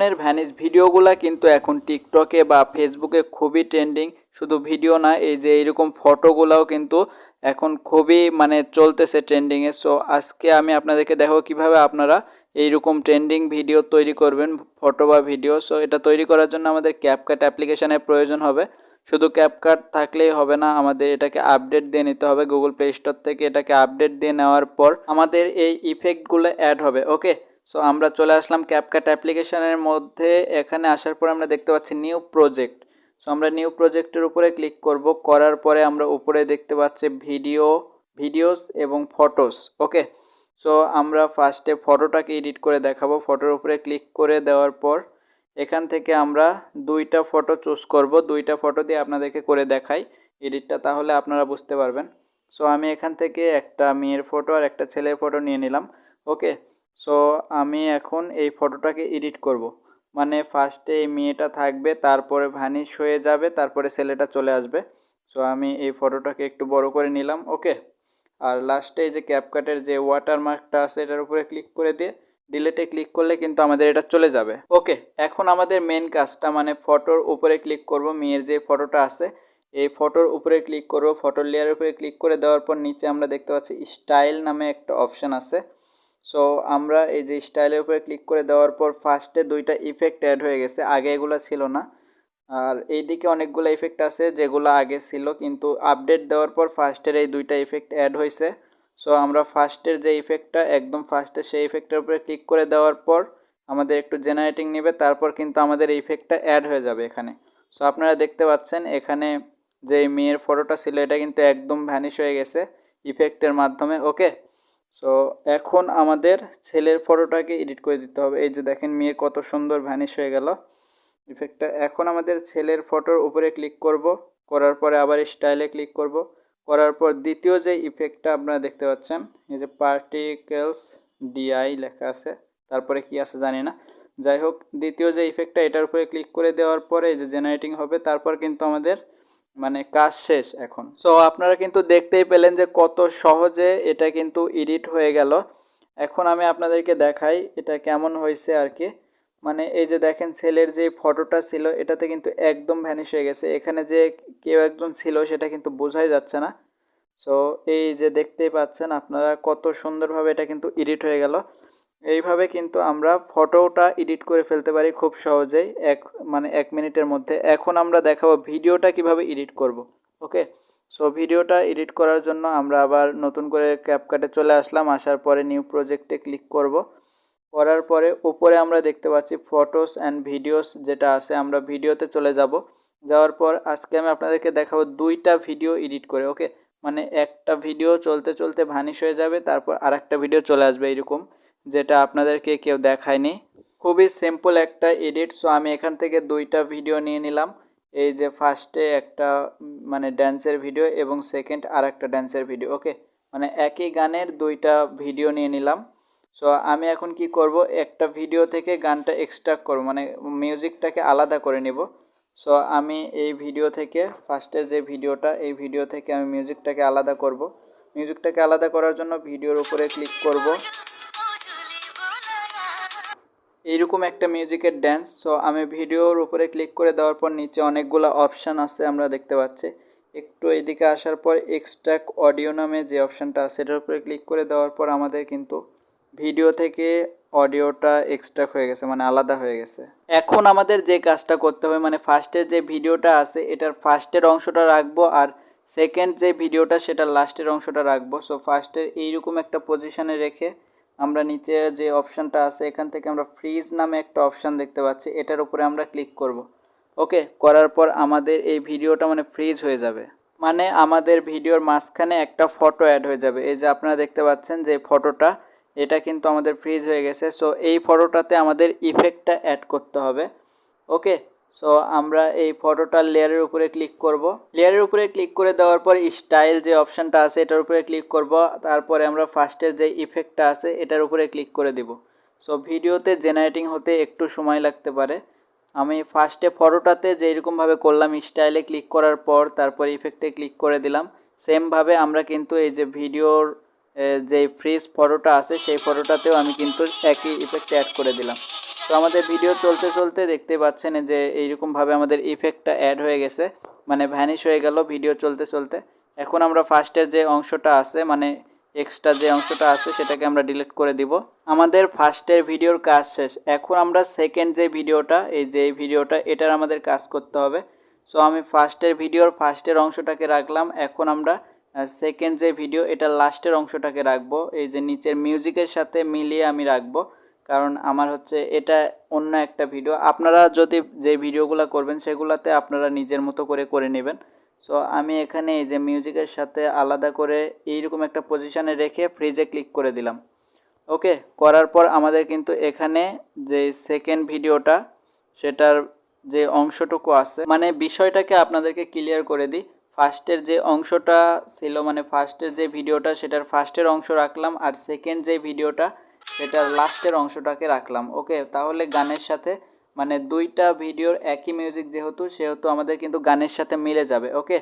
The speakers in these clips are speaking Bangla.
ধরনের ভ্যানিশ ভিডিওগুলা কিন্তু এখন টিকটকে বা ফেসবুকে খুবই ট্রেন্ডিং। শুধু ভিডিও না, এই যে এইরকম ফটোগুলাও কিন্তু এখন খুবই চলতেছে ট্রেন্ডিংয়ে। সো আজকে আমি আপনাদেরকে দেখাবো কিভাবে আপনারা এইরকম ট্রেন্ডিং ভিডিও তৈরি করবেন, ফটো বা ভিডিও। সো এটা তৈরি করার জন্য আমাদের ক্যাপকাট অ্যাপ্লিকেশনের প্রয়োজন হবে। শুধু ক্যাপকাট থাকলেই হবে না, আমাদের এটাকে আপডেট দিয়ে নিতে হবে। গুগল প্লে স্টোর থেকে এটাকে আপডেট দিয়ে নেওয়ার পর আমাদের এই ইফেক্টগুলো অ্যাড হবে। ওকে, সো আমরা চলে আসলাম ক্যাপকাট অ্যাপ্লিকেশনের মধ্যে। এখানে আসার পর আমরা দেখতে পাচ্ছি নিউ প্রজেক্ট। সো আমরা নিউ প্রজেক্টের উপরে ক্লিক করব। করার পরে আমরা উপরে দেখতে পাচ্ছি ভিডিওস এবং ফটোস। ওকে, সো আমরা ফার্স্টে ফটোটাকে এডিট করে দেখাবো। ফটোর উপরে ক্লিক করে দেওয়ার পর এখান থেকে আমরা দুইটা ফটো চুজ করব। দুইটা ফটো দিয়ে আপনাদেরকে করে দেখাই এডিটটা, তাহলে আপনারা বুঝতে পারবেন। সো আমি এখান থেকে একটা মেয়ের ফটো আর একটা ছেলের ফটো নিয়ে নিলাম। ওকে, সো আমি এখন এই ফটোটাকে এডিট করব। ফার্স্টে এই মেয়েটা থাকবে, তারপরে ভ্যানিশ হয়ে যাবে, তারপরে ছেলেটা চলে আসবে। সো আমি এই ফটোটাকে একটু বড় করে নিলাম। ওকে, আর লাস্টে এই যে ক্যাপকাটের যে ওয়াটারমার্কটা আছে এটার উপরে ক্লিক করে দিয়ে ডিলেটে ক্লিক করলে কিন্তু আমাদের এটা চলে যাবে। ওকে, এখন আমাদের মেন কাজটা ফটোর উপরে ক্লিক করব। মেয়ের যে ফটোটা আছে এই ফটোর উপরে ক্লিক করব। ফটোর লেয়ারের উপরে ক্লিক করে দেওয়ার পর নিচে আমরা দেখতে পাচ্ছি স্টাইল নামে একটা অপশান আছে। সো আমরা এই যে স্টাইলের উপরে ক্লিক করে দেওয়ার পর ফার্স্টে দুইটা ইফেক্ট অ্যাড হয়ে গেছে, আগে এগুলো ছিল না। আর এইদিকে অনেকগুলো ইফেক্ট আছে যেগুলো আগে ছিল, কিন্তু আপডেট দেওয়ার পর ফার্স্টের এই দুইটা ইফেক্ট অ্যাড হয়েছে। সো আমরা ফার্স্টের যে ইফেক্টটা একদম ফার্স্টে সেই ইফেক্টের উপরে ক্লিক করে দেওয়ার পর আমাদের একটু জেনারেটিং নেবে, তারপর কিন্তু আমাদের এই ইফেক্টটা অ্যাড হয়ে যাবে এখানে। সো আপনারা দেখতে পাচ্ছেন এখানে যে মেয়ের ফটোটা ছিল এটা কিন্তু একদম ভ্যানিশ হয়ে গেছে ইফেক্টের মাধ্যমে। ওকে, সো এখন আমাদের ছেলের ফটোটাকে এডিট করে দিতে হবে। এই যে দেখেন মেয়ের কত সুন্দর ভ্যানিশ হয়ে গেল ইফেক্টটা। এখন আমাদের ছেলের ফটোর উপরে ক্লিক করব, করার পরে আবার স্টাইলে ক্লিক করব। করার পর দ্বিতীয় যে ইফেক্টটা আপনারা দেখতে পাচ্ছেন এই যে পার্টিকেলস ডিআই লেখা আছে, তারপরে কি আছে জানি না, যাই হোক দ্বিতীয় যে ইফেক্টটা এটার উপরে ক্লিক করে দেওয়ার পরে এই যে জেনারেটিং হবে, তারপর কিন্তু আমাদের কাজ শেষ এখন। সো আপনারা কিন্তু দেখতেই পেলেন যে কত সহজে এটা কিন্তু এডিট হয়ে গেল। এখন আমি আপনাদেরকে দেখাই এটা কেমন হয়েছে আর কি। এই যে দেখেন ছেলের যে ফটোটা ছিল এটাতে কিন্তু একদম ভ্যানিশ হয়ে গেছে, এখানে যে কেউ একজন ছিল সেটা কিন্তু বোঝাই যাচ্ছে না। সো এই যে দেখতেই পাচ্ছেন আপনারা কত সুন্দরভাবে এটা কিন্তু এডিট হয়ে গেল। এইভাবে কিন্তু আমরা ফটোটা এডিট করে ফেলতে পারি খুব সহজেই, এক মিনিটের মধ্যে। এখন আমরা দেখাবো ভিডিওটা কিভাবে এডিট করব। ওকে, সো ভিডিওটা এডিট করার জন্য আমরা আবার নতুন করে ক্যাপকাটে চলে আসলাম। আসার পরে নিউ প্রজেক্টে ক্লিক করব। করার পরে উপরে আমরা দেখতে পাচ্ছি ফটোস অ্যান্ড ভিডিওস যেটা আছে, আমরা ভিডিওতে চলে যাব। যাওয়ার পর আজকে আমি আপনাদেরকে দেখাবো দুইটা ভিডিও এডিট করে। ওকে, একটা ভিডিও চলতে চলতে ভ্যানিশ হয়ে যাবে, তারপর আরেকটা ভিডিও চলে আসবে এরকম, যেটা আপনাদেরকে কেউ দেখায়নি। খুবই সিম্পল একটা এডিট। সো আমি এখান থেকে দুইটা ভিডিও নিয়ে নিলাম। এই যে ফার্স্টে একটা ড্যান্সের ভিডিও এবং সেকেন্ড আর একটা ড্যান্সের ভিডিও। ওকে, একই গানের দুইটা ভিডিও নিয়ে নিলাম। সো আমি এখন কি করব, একটা ভিডিও থেকে গানটা এক্সট্রাক্ট করব, মিউজিকটাকে আলাদা করে নেব। সো আমি এই ভিডিও থেকে ফার্স্টের যে ভিডিওটা এই ভিডিও থেকে আমি মিউজিকটাকে আলাদা করব। মিউজিকটাকে আলাদা করার জন্য ভিডিওর উপরে ক্লিক করব। এইরকম একটা মিউজিকের ড্যান্স। সো আমি ভিডিওর উপরে ক্লিক করে দেওয়ার পর নিচে অনেকগুলো অপশান আছে আমরা দেখতে পাচ্ছি। একটু এদিকে আসার পর এক্সট্রাক্ট অডিও নামে যে অপশানটা আছে সেটার উপরে ক্লিক করে দেওয়ার পর আমাদের কিন্তু ভিডিও থেকে অডিওটা এক্সট্রাক্ট হয়ে গেছে, আলাদা হয়ে গেছে। এখন আমাদের যে কাজটা করতে হবে ফার্স্টের যে ভিডিওটা আছে এটার ফার্স্টের অংশটা রাখবো, আর সেকেন্ড যে ভিডিওটা সেটার লাস্টের অংশটা রাখবো। সো ফার্স্টের এইরকম একটা পজিশনে রেখে আমরা নিচে যে অপশানটা আছে এখান থেকে আমরা ফ্রিজ নামে একটা অপশান দেখতে পাচ্ছি, এটার উপরে আমরা ক্লিক করব। ওকে, করার পর আমাদের এই ভিডিওটা ফ্রিজ হয়ে যাবে, আমাদের ভিডিওর মাঝখানে একটা ফটো অ্যাড হয়ে যাবে। এই যে আপনারা দেখতে পাচ্ছেন যে ফটোটা এটা কিন্তু আমাদের ফ্রিজ হয়ে গেছে। সো এই ফটোটাতে আমাদের ইফেক্টটা অ্যাড করতে হবে। ওকে, সো আমরা এই ফটোটার লেয়ারের উপরে ক্লিক করব। লেয়ারের উপরে ক্লিক করে দেওয়ার পর স্টাইল যে অপশানটা আছে এটার উপরে ক্লিক করব। তারপরে আমরা ফার্স্টের যে ইফেক্টটা আছে এটার উপরে ক্লিক করে দিব। সো ভিডিওতে জেনারেটিং হতে একটু সময় লাগতে পারে। আমি ফার্স্টে ফটোটাতে যেরকমভাবে করলাম স্টাইলে ক্লিক করার পর তারপর ইফেক্টে ক্লিক করে দিলাম, সেমভাবে আমরা কিন্তু এই যে ভিডিওর যে ফ্রিজ ফটোটা আছে সেই ফটোটাতেও আমি কিন্তু একই ইফেক্ট অ্যাড করে দিলাম। তো আমাদের ভিডিও চলতে চলতে দেখতে পাচ্ছেন যে এইরকমভাবে আমাদের ইফেক্টটা অ্যাড হয়ে গেছে, মানে ভ্যানিশ হয়ে গেল ভিডিও চলতে চলতে। এখন আমরা ফার্স্টের যে অংশটা আছে, মানে এক্সট্রা যে অংশটা আছে সেটাকে আমরা ডিলিট করে দিব। আমাদের ফার্স্টের ভিডিওর কাজ শেষ। এখন আমরা সেকেন্ড যে ভিডিওটা, এই যে এই ভিডিওটা, এটার আমাদের কাজ করতে হবে। সো আমি ফার্স্টের ভিডিওর ফার্স্টের অংশটাকে রাখলাম। এখন আমরা সেকেন্ড যে ভিডিও, এটার লাস্টের অংশটাকে রাখবো। এই যে নিচের মিউজিকের সাথে মিলিয়ে আমি রাখবো, কারণ আমার হচ্ছে এটা অন্য একটা ভিডিও। আপনারা যদি যে ভিডিওগুলো করবেন সেগুলোতে আপনারা নিজের মতো করে করে নেবেন। সো আমি এখানে এই যে মিউজিকের সাথে আলাদা করে এইরকম একটা পজিশানে রেখে ফ্রিজে ক্লিক করে দিলাম। ওকে, করার পর আমাদের কিন্তু এখানে যে সেকেন্ড ভিডিওটা, সেটার যে অংশটুকু আছে, মানে বিষয়টাকে আপনাদেরকে ক্লিয়ার করে দিই। ফার্স্টের যে অংশটা ছিল, মানে ফার্স্টের যে ভিডিওটা, সেটার ফার্স্টের অংশ রাখলাম, আর সেকেন্ড যে ভিডিওটা সেটার লাস্টের অংশটাকে রাখলাম। ওকে, তাহলে গানের সাথে, মানে দুইটা ভিডিওর একই মিউজিক সেহেতু আমাদের কিন্তু গানের সাথে মিলে যাবে। ওকে,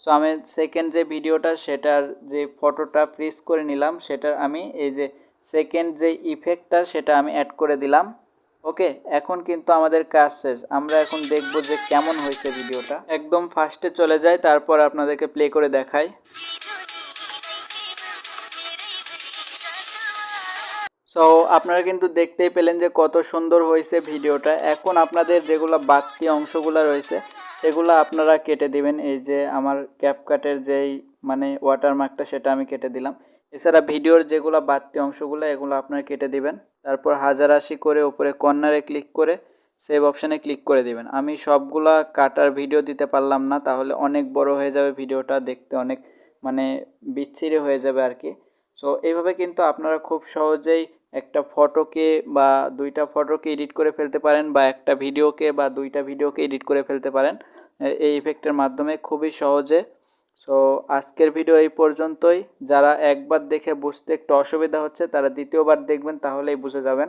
সো আমি সেকেন্ড যে ভিডিওটা, সেটার যে ফটোটা ফ্রিজ করে নিলাম, সেটার আমি এই যে সেকেন্ড যে ইফেক্টটা সেটা আমি অ্যাড করে দিলাম। ওকে, এখন কিন্তু আমাদের কাজ শেষ। আমরা এখন দেখব যে কেমন হয়েছে ভিডিওটা। একদম ফার্স্টে চলে যায়, তারপর আপনাদেরকে প্লে করে দেখাই। সো আপনারা কিন্তু দেখতেই পেলেন যে কত সুন্দর হয়েছে ভিডিওটা। এখন আপনাদের যেগুলো বাড়তি অংশগুলো রয়েছে সেগুলো আপনারা কেটে দিবেন। এই যে আমার ক্যাপকাটের যেই মানে ওয়াটারমার্কটা, সেটা আমি কেটে দিলাম। এছাড়া ভিডিওর যেগুলো বাড়তি অংশগুলো, এগুলো আপনারা কেটে দিবেন। তারপর 1080 করে উপরে কর্নারে ক্লিক করে সেভ অপশানে ক্লিক করে দিবেন। আমি সবগুলা কাটার ভিডিও দিতে পারলাম না, তাহলে অনেক বড় হয়ে যাবে ভিডিওটা, দেখতে অনেক মানে বিচ্ছিরি হয়ে যাবে আর কি। সো এইভাবে কিন্তু আপনারা খুব সহজেই একটা ফটোকে বা দুইটা ফটোকে এডিট করে ফেলতে পারেন, বা একটা ভিডিওকে বা দুইটা ভিডিওকে এডিট করে ফেলতে পারেন এই ইফেক্টের মাধ্যমে খুবই সহজে। সো আজকের ভিডিও এই পর্যন্তই। যারা একবার দেখে বুঝতে একটু অসুবিধা হচ্ছে তারা দ্বিতীয়বার দেখবেন, তাহলেই বুঝে যাবেন।